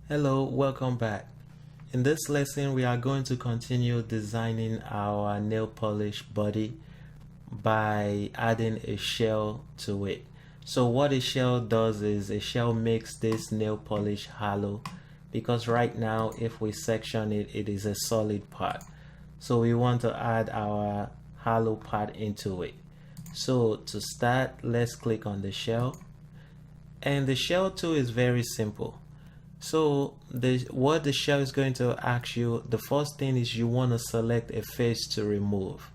Hello, welcome back. In this lesson, we are going to continue designing our nail polish body by adding a shell to it. So what a shell does is a shell makes this nail polish hollow, because right now if we section it, it is a solid part. So we want to add our hollow part into it. So to start, let's click on the shell, and the shell tool is very simple. So what the shell is going to ask you, the first thing is you want to select a face to remove.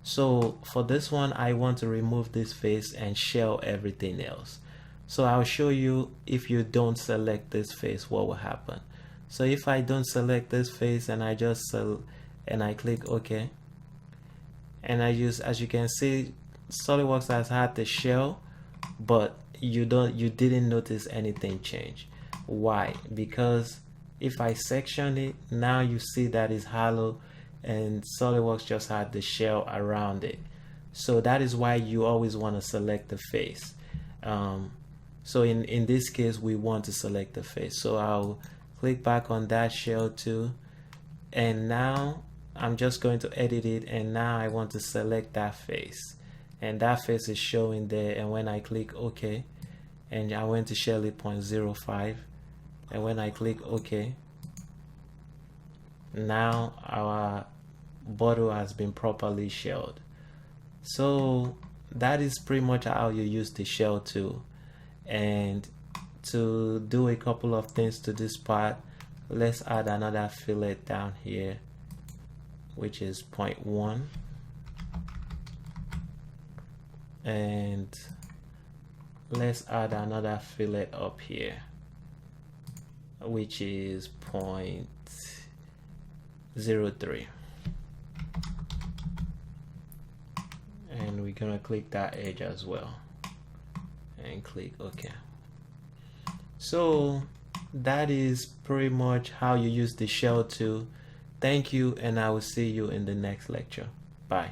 So for this one, I want to remove this face and shell everything else. So I'll show you if you don't select this face, what will happen. So if I don't select this face and I just and I click OK, and I use, as you can see, SolidWorks has had the shell, but you didn't notice anything change. Why? Because if I section it, now you see that it's hollow and SolidWorks just had the shell around it. So that is why you always want to select the face. So in this case, we want to select the face. So I'll click back on that shell too, and now I'm just going to edit it, and now I want to select that face, and that face is showing there. And when I click OK, and I went to shell it 0.05, and when I click OK, now our bottle has been properly shelled. So that is pretty much how you use the shell tool. And to do a couple of things to this part, let's add another fillet down here, which is 0.1, and let's add another fillet up here, which is 0.03, and we're gonna click that edge as well and click OK. So that is pretty much how you use the shell tool. Thank you, and I will see you in the next lecture. Bye.